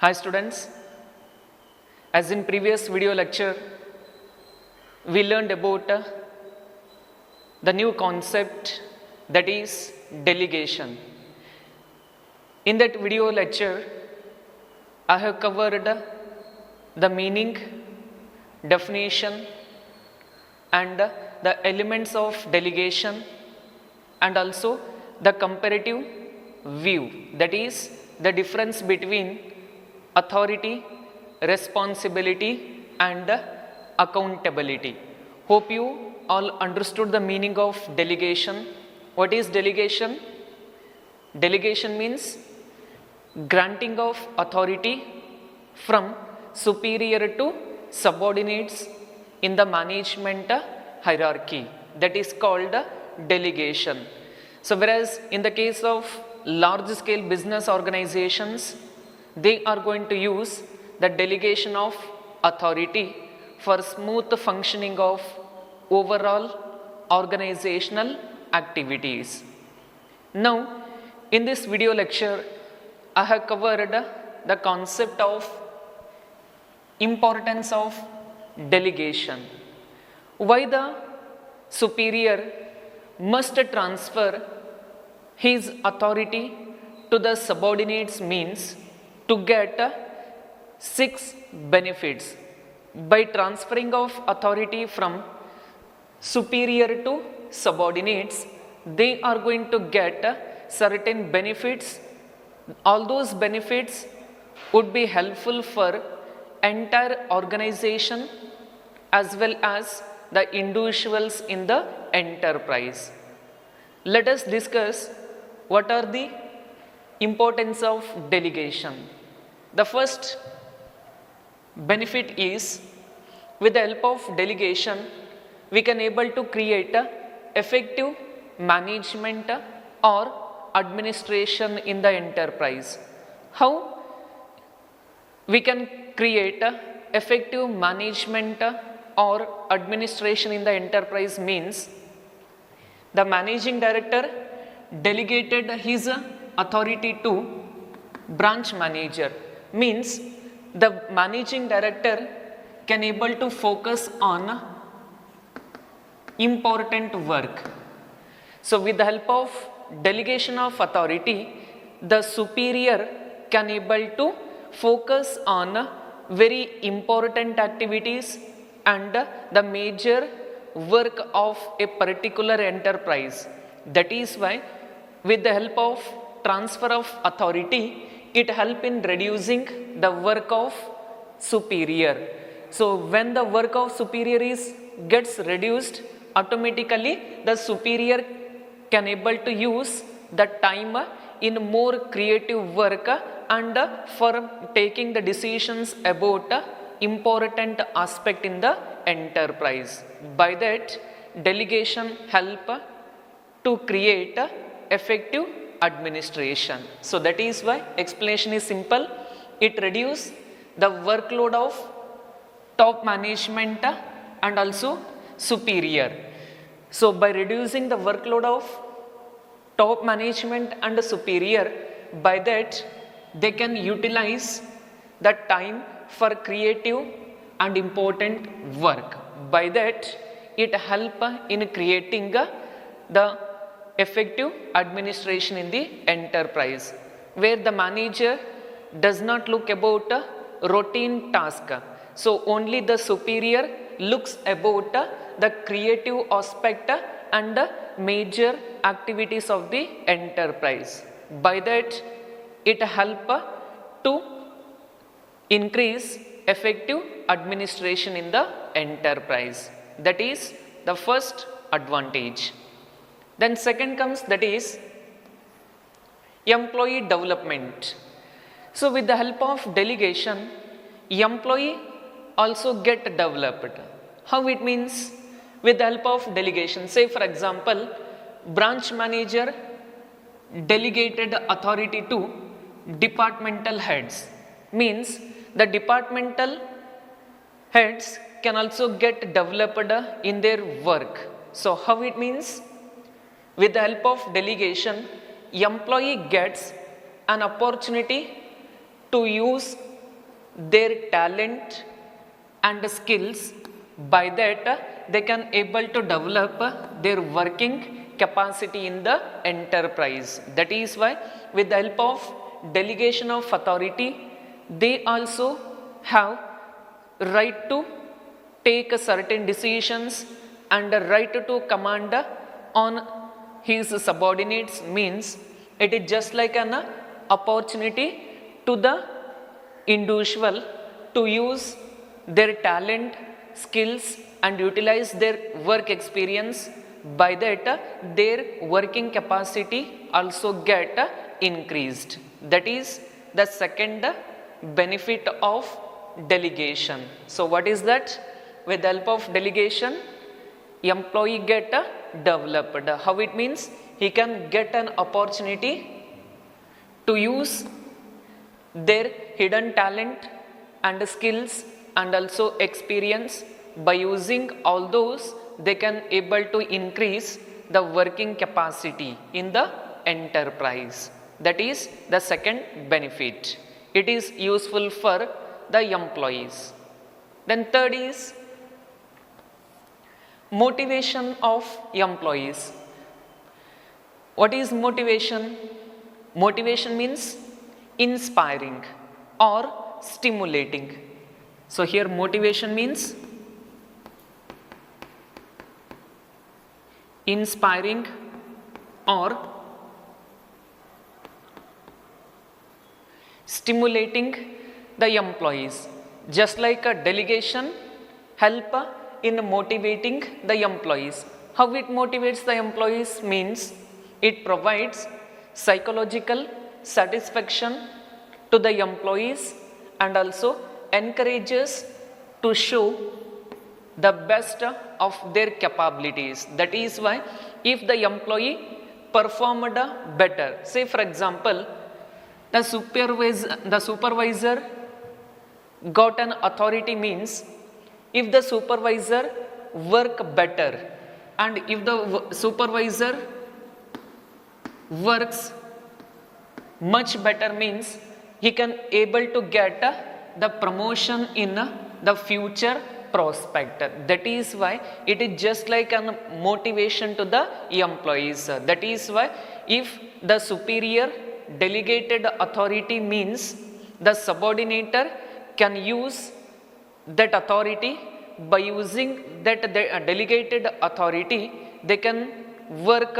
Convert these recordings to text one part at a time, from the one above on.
Hi students, as in previous video lecture, we learned about the new concept, that is delegation. In that video lecture, I have covered the meaning, definition and the elements of delegation, and also the comparative view, that is the difference between authority, responsibility and accountability. Hope you all understood the meaning of delegation. What is delegation? Delegation means granting of authority from superior to subordinates in the management hierarchy. That is called delegation. So whereas in the case of large scale business organizations, they are going to use the delegation of authority for smooth functioning of overall organizational activities. Now, in this video lecture, I have covered the concept of importance of delegation. Why the superior must transfer his authority to the subordinates means to get 6 benefits. By transferring of authority from superior to subordinates, they are going to get certain benefits. All those benefits would be helpful for entire organization as well as the individuals in the enterprise. Let us discuss what are the importance of delegation. The first benefit is, with the help of delegation, we can able to create effective management or administration in the enterprise. How we can create effective management or administration in the enterprise means, the managing director delegated his authority to branch manager, means the managing director can able to focus on important work. So with the help of delegation of authority, the superior can able to focus on very important activities and the major work of a particular enterprise. That is why with the help of transfer of authority, it help in reducing the work of superior. So when the work of superior gets reduced, automatically the superior can able to use the time in more creative work and for taking the decisions about important aspect in the enterprise. By that, delegation help to create effective administration. So that is why explanation is simple. It reduces the workload of top management and also superior. So by reducing the workload of top management and superior, by that they can utilize the time for creative and important work. By that, it help in creating the effective administration in the enterprise, where the manager does not look about routine task. So only the superior looks about the creative aspect and major activities of the enterprise. By that, it help to increase effective administration in the enterprise. That is the first advantage. Then second comes, that is employee development. So with the help of delegation, employee also get developed. How it means? With the help of delegation, say for example, branch manager delegated authority to departmental heads, means the departmental heads can also get developed in their work. So how it means? With the help of delegation, employee gets an opportunity to use their talent and skills. By that they can able to develop their working capacity in the enterprise. That is why with the help of delegation of authority, they also have right to take certain decisions and a right to command on his subordinates. Means it is just like an opportunity to the individual to use their talent, skills and utilize their work experience. By that their working capacity also get increased. That is the second benefit of delegation. So what is that? With the help of delegation, employee get developed. How it means? He can get an opportunity to use their hidden talent and skills and also experience. By using all those, they can able to increase the working capacity in the enterprise. That is the second benefit. It is useful for the employees. Then third is motivation of employees. What is motivation? Motivation means inspiring or stimulating. So here motivation means inspiring or stimulating the employees. Just like a delegation help in motivating the employees. How it motivates the employees? Means it provides psychological satisfaction to the employees and also encourages to show the best of their capabilities. That is why if the employee performed better, say for example the supervisor got an authority. Means if the supervisor work better and if the supervisor works much better, means he can able to get the promotion in the future prospect. That is why it is just like a motivation to the employees. That is why if the superior delegated authority, means the subordinator can use that authority. By using that delegated authority, they can work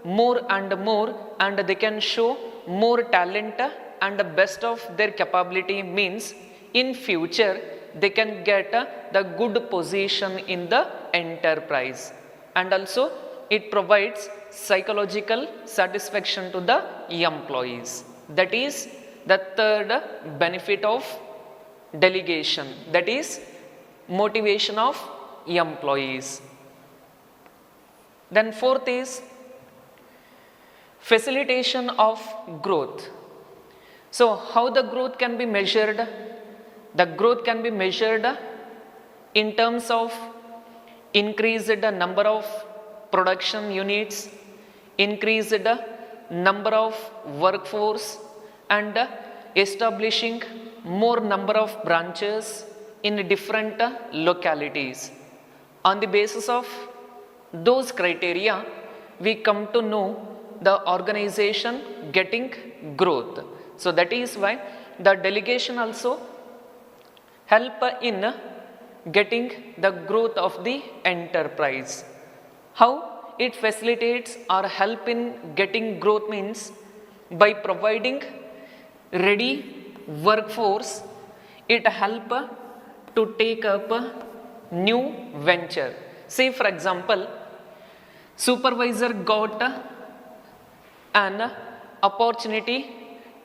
more and more and they can show more talent and the best of their capability. Means in future they can get the good position in the enterprise. And also it provides psychological satisfaction to the employees. That is the third benefit of delegation. That is motivation of employees. Then fourth is facilitation of growth. So how the growth can be measured? The growth can be measured in terms of increased number of production units, increased number of workforce and establishing more number of branches in different localities. On the basis of those criteria, we come to know the organization getting growth. So that is why the delegation also help in getting the growth of the enterprise. How it facilitates or help in getting growth? Means by providing ready workforce, it help to take up a new venture. Say for example, supervisor got an opportunity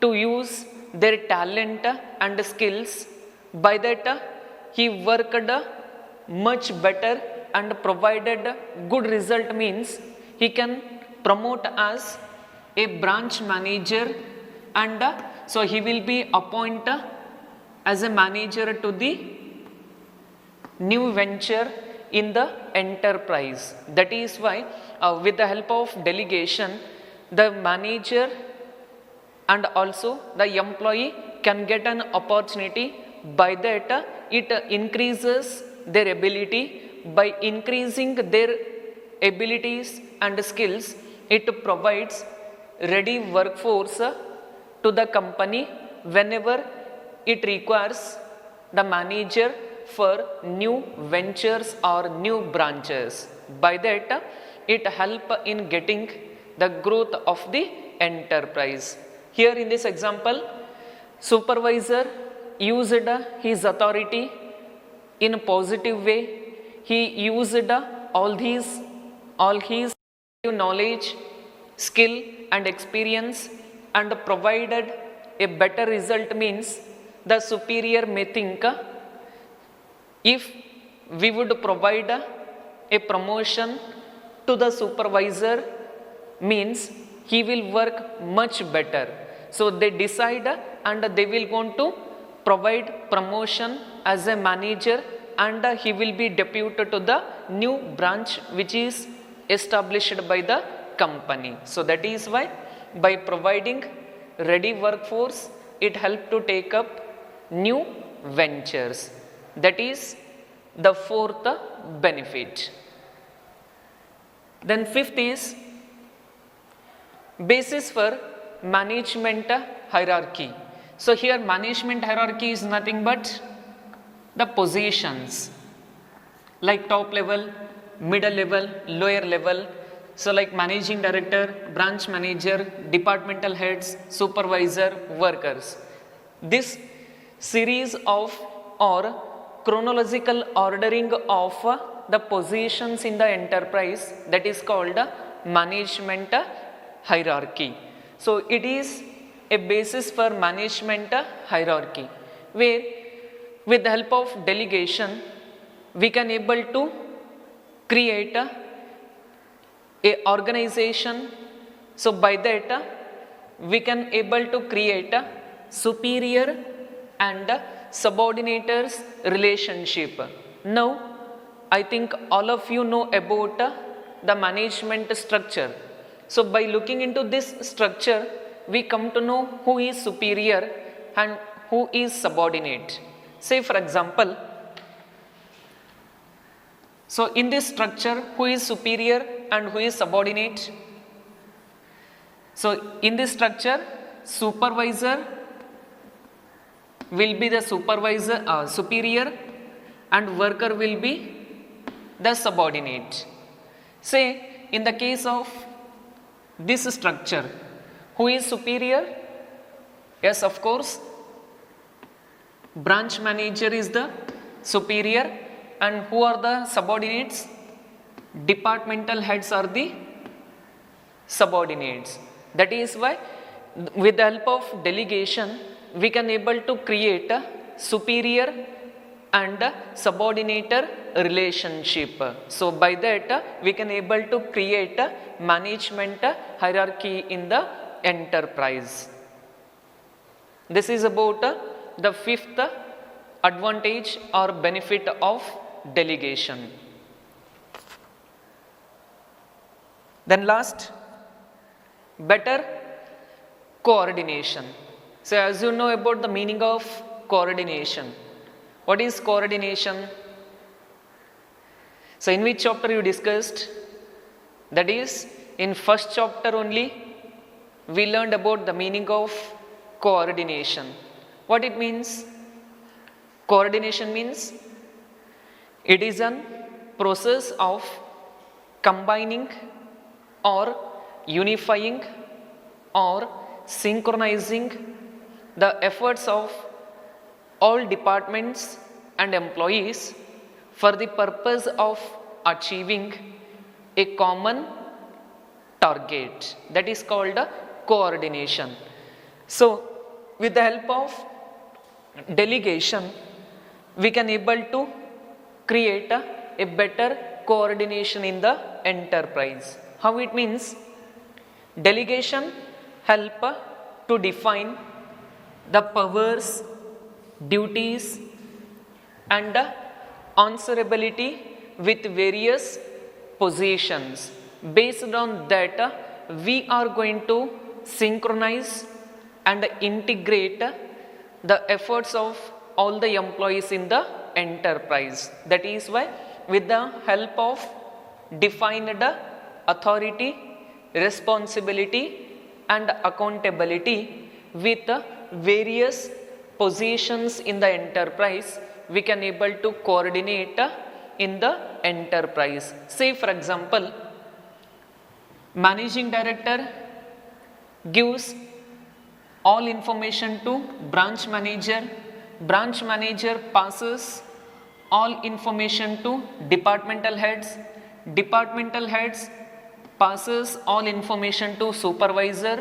to use their talent and skills. By that he worked much better and provided good result. Means he can promote as a branch manager and so he will be appointed as a manager to the new venture in the enterprise. That is why with the help of delegation, the manager and also the employee can get an opportunity by that it increases their ability. By increasing their abilities and skills, it provides ready workforce to the company whenever it requires the manager for new ventures or new branches. By that it help in getting the growth of the enterprise. Here in this example, supervisor used his authority in a positive way. He used all his knowledge, skill and experience and provided a better result. Means the superior may think, if we would provide a promotion to the supervisor, means he will work much better. So they decide and they will want to provide promotion as a manager, and he will be deputed to the new branch which is established by the company. So that is why by providing ready workforce, it helps to take up new ventures. That is the fourth benefit. Then fifth is basis for management hierarchy. So here management hierarchy is nothing but the positions like top level, middle level, lower level. So like managing director, branch manager, departmental heads, supervisor, workers. This series of or chronological ordering of the positions in the enterprise, that is called management hierarchy. So it is a basis for management hierarchy, where with the help of delegation we can able to create a organization. So by that we can able to create a superior and subordinators relationship. Now I think all of you know about the management structure. So by looking into this structure, we come to know who is superior and who is subordinate. Say for example, so in this structure, who is superior and who is subordinate? So in this structure, supervisor will be the superior and worker will be the subordinate. Say in the case of this structure, who is superior? Yes, of course, branch manager is the superior, and who are the subordinates? Departmental heads are the subordinates. That is why with the help of delegation we can able to create a superior and subordinator relationship. So by that we can able to create a management hierarchy in the enterprise. This is about the fifth advantage or benefit of delegation. Then last, better coordination. So as you know about the meaning of coordination. What is coordination? So in which chapter you discussed? That is in first chapter only we learned about the meaning of coordination. What it means? Coordination means it is a process of combining or unifying or synchronizing the efforts of all departments and employees for the purpose of achieving a common target. That is called coordination. So with the help of delegation we can able to create a better coordination in the enterprise. How it means? Delegation help to define the powers, duties and answerability with various positions. Based on that we are going to synchronize and integrate the efforts of all the employees in the enterprise. That is why with the help of defined authority, responsibility and accountability with various positions in the enterprise, we can able to coordinate in the enterprise. Say for example, managing director gives all information to branch manager, branch manager passes all information to departmental heads, departmental heads passes all information to supervisor,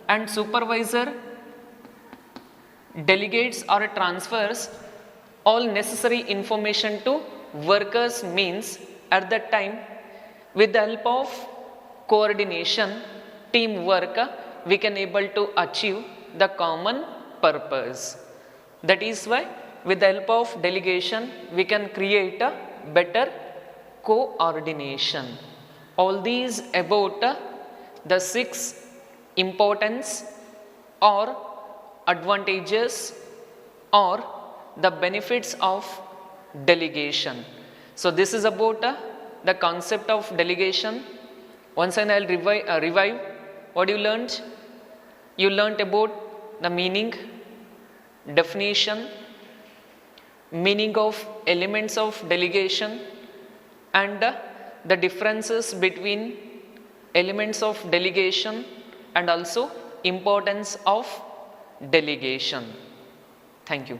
and supervisor delegates or transfers all necessary information to workers. Means at that time with the help of coordination, teamwork, we can able to achieve the common purpose. That is why with the help of delegation we can create a better coordination. All these about the 6 importance or advantages or the benefits of delegation. So this is about the concept of delegation. Once and I'll revive what you learned. You learnt about the meaning, definition, meaning of elements of delegation and the differences between elements of delegation and also importance of delegation. Thank you.